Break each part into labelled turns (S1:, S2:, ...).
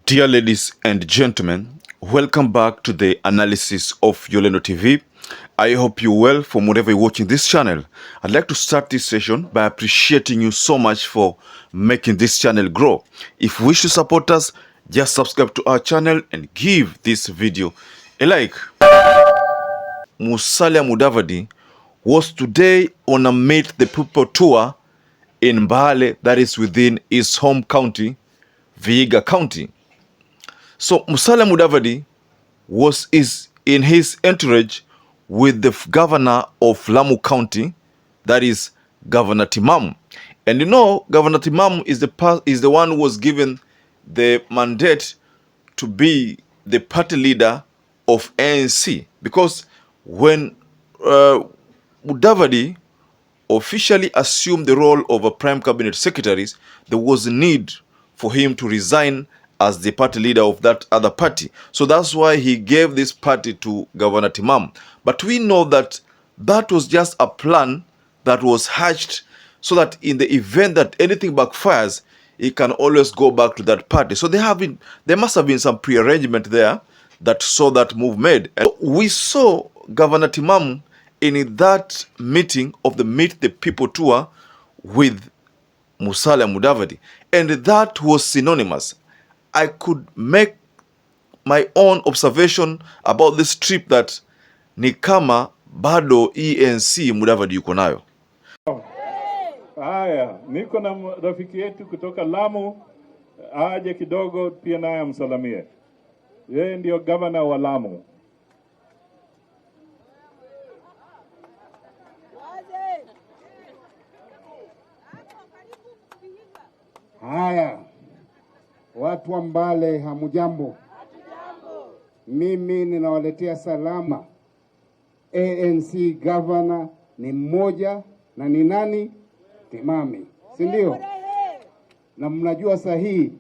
S1: Dear ladies and gentlemen, welcome back to the analysis of YOLENO TV. I hope you're well from wherever you're watching this channel. I'd like to start this session by appreciating you so much for making this channel grow. If you wish to support us, just subscribe to our channel and give this video a like. Musalia Mudavadi was today on a Meet the People tour in Mbaale, that is within his home county, Vihiga County. So Musalia Mudavadi is in his entourage with the governor of Lamu County, that is Governor Timami. And you know, Governor Timami is the one who was given the mandate to be the party leader of ANC, because when Mudavadi officially assumed the role of a prime cabinet secretary, there was a need for him to resign as the party leader of that other party. So that's why he gave this party to Governor Timami. But we know that that was just a plan that was hatched so that in the event that anything backfires, he can always go back to that party. So there must have been some pre-arrangement there that saw that move made. And we saw Governor Timami in that meeting of the Meet the People tour with Musalia Mudavadi, and that was synonymous. I could make my own observation about this trip that ni kama bado ANC Mudavadi yuko nayo.
S2: Haya, niko na rafiki yetu kutoka Lamu, aje kidogo pia naye amsalamie. Yeye ndio governor wa Lamu.
S3: Haya, watu wa Mbaale hamujambo. Mimi ninawaletea salama. ANC governor ni mmoja na ni nani? Timami, si ndio? Na mnajua sahihi,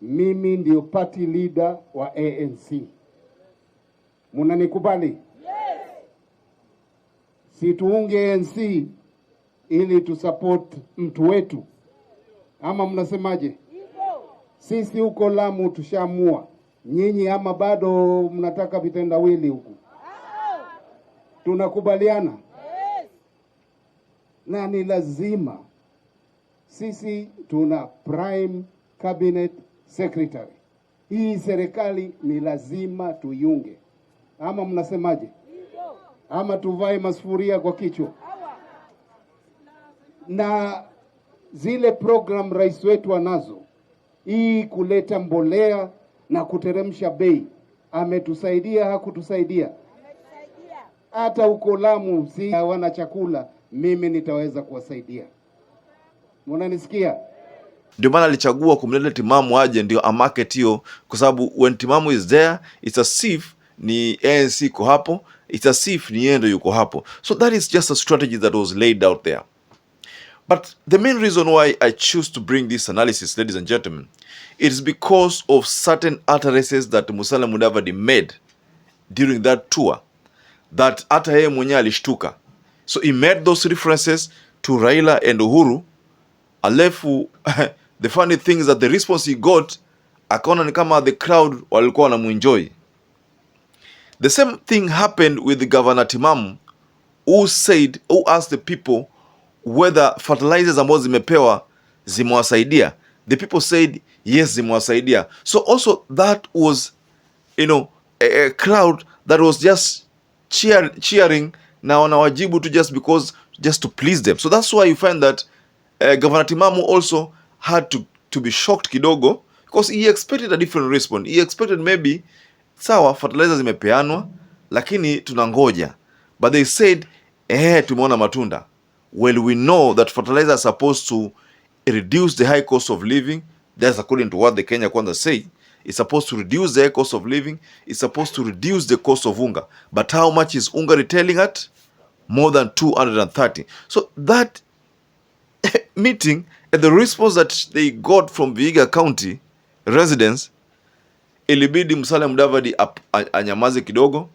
S3: mimi ndio party leader wa ANC. Munanikubali? Yes. Si tuunge ANC ili tusupport mtu wetu, ama mnasemaje? Sisi huko Lamu tushamua. Nyinyi ama bado mnataka vitendawili huku? Tunakubaliana? Yes. Na ni lazima sisi tuna prime cabinet secretary. Hii serikali ni lazima tuyunge. Ama mnasemaje? Ama tuvae masufuria kwa kichwa? Na zile program rais wetu anazo, hii kuleta mbolea na kuteremsha bei, ametusaidia hakutusaidia? Ametusaidia. Hata uko Lamu si hawana chakula, mimi nitaweza kuwasaidia. Mnanisikia?
S1: Ndio maana alichagua kumleta Timami aje ndio a market hiyo, kwa sababu when Timami is there it's as if ni ANC iko hapo, it's as if ni yeye ndio yuko hapo. So that is just a strategy that was laid out there. But the main reason why I choose to bring this analysis, ladies and gentlemen, it is because of certain utterances that Musalia Mudavadi made during that tour that hata yeye mwenyewe alishtuka. So he made those references to Raila and Uhuru. Alafu the funny thing is that the response he got, akaona ni kama the crowd walikuwa wanamuenjoy. The same thing happened with the Governor Timami, who asked the people whether fertilizers ambazo zimepewa zimewasaidia. The people said yes, zimewasaidia. So also that was, a crowd that was just cheering na wanawajibu tu just to please them. So that's why you find that Governor Timami also had to be shocked kidogo, because he expected a different response. He expected maybe sawa, fertilizers zimepeanwa lakini tunangoja. But they said tumeona matunda. Well, we know that fertilizers are supposed to reduce the high cost of living. That's according to what the Kenya Kwanza say. It's supposed to reduce the high cost of living. It's supposed to reduce the cost of unga. But how much is unga retailing at? More than 230. So that meeting and the response that they got from Vihiga County residents, ilibidi Musalia Mudavadi anyamaze kidogo,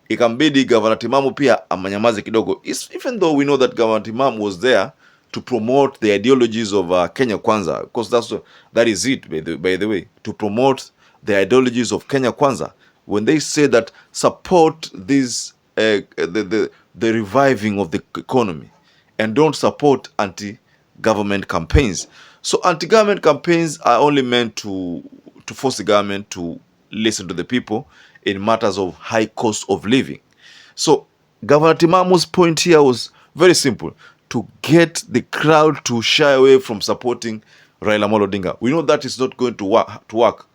S1: ikambidi Governor Timami pia amanyamaze kidogo. Even though we know that Governor Timami was there to promote the ideologies of Kenya Kwanza, because that is it, by the way, to promote the ideologies of Kenya Kwanza. When they say that support this the reviving of the economy and don't support anti-government campaigns. So anti-government campaigns are only meant to force the government to listen to the people in matters of high cost of living. So Governor Timamu's point here was very simple: to get the crowd to shy away from supporting Raila Amolo Odinga. We know that is not going to work.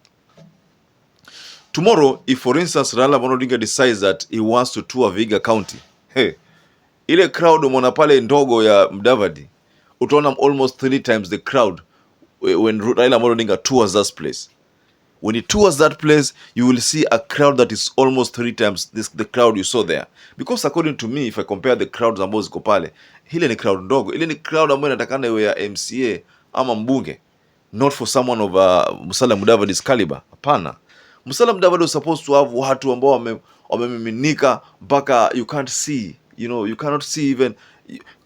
S1: Tomorrow, if for instance Raila Amolo Odinga decides that he wants to tour Vihiga County, hey, ile crowd umeona pale ndogo ya Mudavadi, utaona almost 3 times the crowd when Raila Amolo Odinga tours that place. When he tours that place, you will see a crowd that is almost 3 times the crowd you saw there. Because according to me, if I compare the crowds ambazo ziko pale, ile ni crowd ndogo. Ile ni crowd ambayo inatakana iwe ya MCA ama mbunge, not for someone of Musalia Mudavadi's caliber. Hapana. Musalia Mudavadi was supposed to have watu ambao wamemiminika mpaka you can't see, you cannot see even,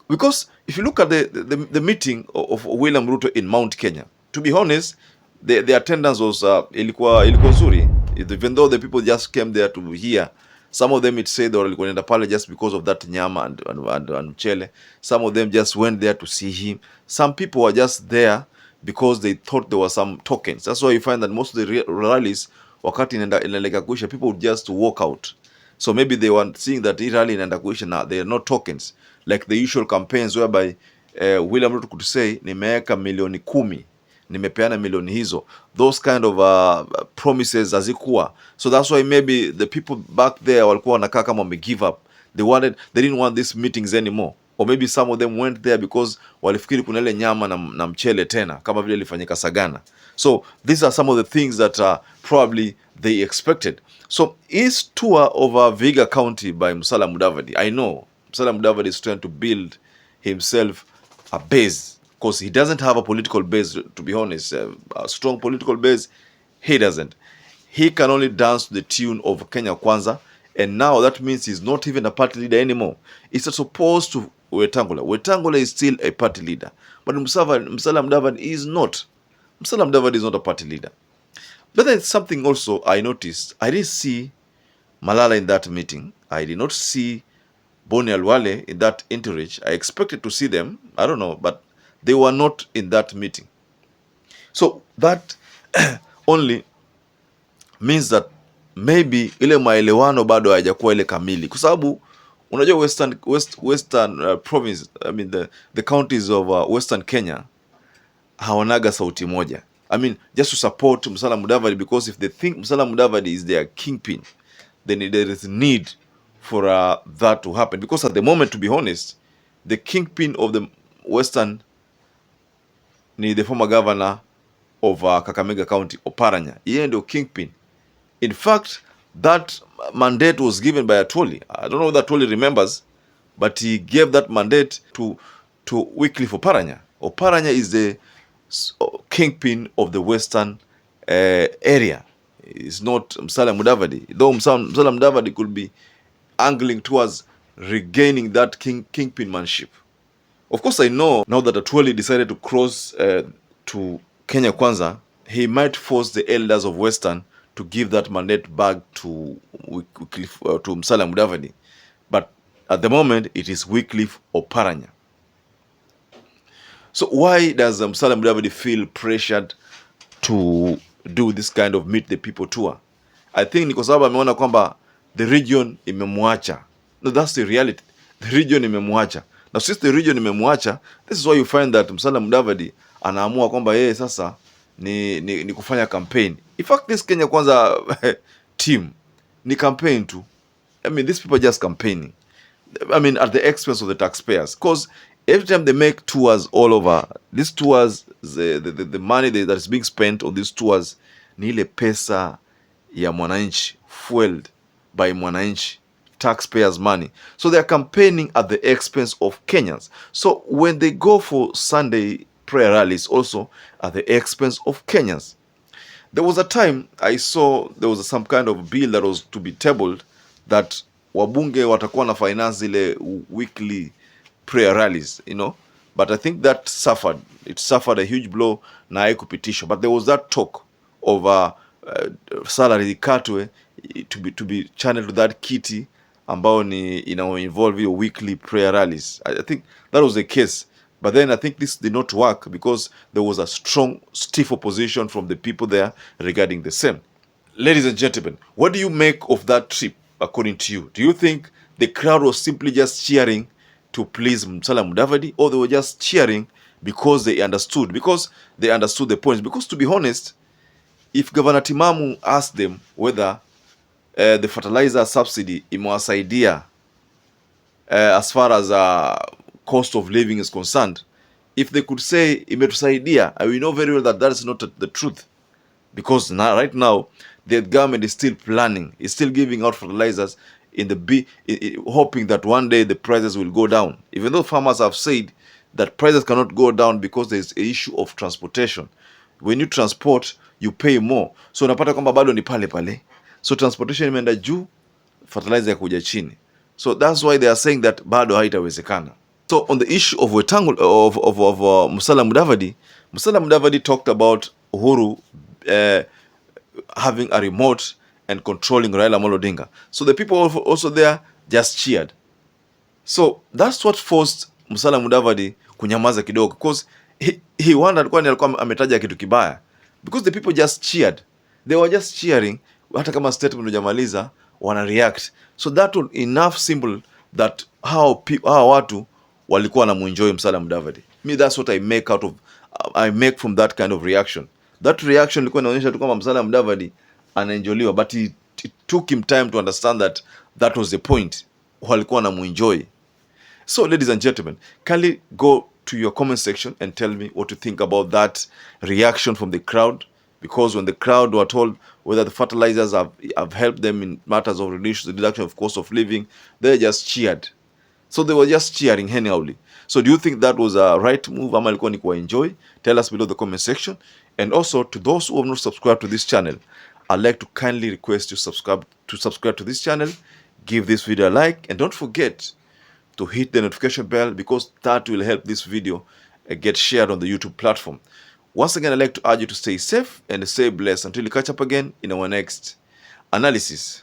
S1: because if you look at the meeting of William Ruto in Mount Kenya, to be honest, the attendance was ilikuwa nzuri, even though the people just came there to hear. Some of them it said they walikuwa nenda pale just because of that nyama and mchele. Some of them just went there to see him. Some people were just there because they thought there were some tokens. That's why you find that most of the rallies, wakati inaelekea kuisha, people would just walk out. So maybe they were seeing that hii rally inaenda kuisha na they are not tokens like the usual campaigns whereby William Ruto could say nimeweka milioni 10, nimepeana milioni hizo. Those kind of promises hazikuwa. So that's why maybe the people back there walikuwa wanakaa kama wame give up. They didn't want these meetings anymore. Or maybe some of them went there because walifikiri kuna ile nyama na mchele tena kama vile ilifanyika Sagana. So these are some of the things that probably they expected. So his tour over Vihiga County by Musalia Mudavadi, I know Musalia Mudavadi is trying to build himself a base, because he doesn't have a political base, to be honest, a strong political base. He doesn't. He can only dance to the tune of Kenya Kwanza, and now that means he's not even a party leader anymore. It's as opposed to Wetangula. Wetangula is still a party leader, but Musalia Mudavadi is not. Musalia Mudavadi is not a party leader. But there's something also I noticed. I didn't see Malala in that meeting. I did not see Boni Alwale in that entourage. I expected to see them. I don't know, but they were not in that meeting. So that only means that maybe ile maelewano bado hayajakuwa ile kamili, kwa sababu unajua western province, I mean the counties of western Kenya hawanaga sauti moja. I mean, just to support Musalia Mudavadi, because if they think Musalia Mudavadi is their kingpin, then there is need for that to happen. Because at the moment, to be honest, the kingpin of the western ni the former governor of Kakamega County, Oparanya. Yeye ndio kingpin. In fact, that mandate was given by Atwoli. I don't know whether Atwoli remembers, but he gave that mandate to Wycliffe Oparanya. Oparanya is the kingpin of the western area. It's not Musalia Mudavadi. Though Musalia Mudavadi could be angling towards regaining that kingpinmanship. Of course, I know now that Atwoli decided to cross to Kenya Kwanza, he might force the elders of Western to give that mandate back to Musalia Mudavadi. But at the moment, it is Wycliffe Oparanya. So why does Musalia Mudavadi feel pressured to do this kind of meet the people tour? I think ni kwa sababu ameona kwamba the region imemwacha. No, that's the reality. The region imemwacha. Now since the region imemwacha, this is why you find that Musalia Mudavadi anaamua kwamba yeye sasa ni kufanya campaign. In fact, this Kenya Kwanza team ni campaign too. I mean, these people are just campaigning. I mean, at the expense of the taxpayers. Because every time they make tours all over, these tours, the money that is being spent on these tours ni ile pesa ya mwananchi, fueled by mwananchi, taxpayers' money. So they are campaigning at the expense of Kenyans. So when they go for Sunday prayer rallies, also at the expense of Kenyans. There was a time I saw there was some kind of bill that was to be tabled that wabunge watakuwa na finance ile weekly prayer rallies, but I think that it suffered a huge blow na haikupitishwa. But there was that talk of salary ikatwe to be channeled to that kitty ambao ni involve your weekly prayer rallies. I think that was the case, but then I think this did not work because there was a strong, stiff opposition from the people there regarding the same. Ladies and gentlemen, what do you make of that trip according to you? Do you think the crowd was simply just cheering to please Musalia Mudavadi, or they were just cheering because they understood the points? Because to be honest, if Governor Timamu asked them whether the fertilizer subsidy imewasaidia as far as cost of living is concerned, if they could say imetusaidia, we know very well that that is not the truth, because right now the government is still planning, is still giving out fertilizers hoping that one day the prices will go down, even though farmers have said that prices cannot go down because there is an issue of transportation. When you transport, you pay more, so unapata kwamba bado ni pale pale, so transportation imeenda juu, fertilizer kuja chini, so that's why they are saying that bado haitawezekana. So on the issue of Musalia Mudavadi talked about Uhuru having a remote and controlling Raila Amolo Odinga. So the people also there just cheered. So that's what forced Musalia Mudavadi kunyamaza kidogo, because he wondered kwani alikuwa ametaja kitu kibaya, because the people just cheered. They were just cheering, hata kama statement hujamaliza wana react. So that was enough symbol that how watu walikuwa wanamuenjoy Musalia Mudavadi. Me, that's what I make from that kind of reaction. That reaction ilikuwa inaonyesha tu kwamba Musalia Mudavadi anaenjoliwa, but it took him time to understand that that was the point, walikuwa wanamuenjoy. So ladies and gentlemen, kindly go to your comment section and tell me what you think about that reaction from the crowd, because when the crowd were told whether the fertilizers have helped them in matters of reduction of cost of living, they just cheered. So they were just cheering anyhowly. So do you think that was a right move ama ilikuwa ni kwa enjoy? Tell us below the comment section. And also, to those who have not subscribed to this channel, I'd like to kindly request you subscribe to this channel, give this video a like, and don't forget to hit the notification bell, because that will help this video get shared on the YouTube platform. Once again, I'd like to urge you to stay safe and stay blessed until we catch up again in our next analysis.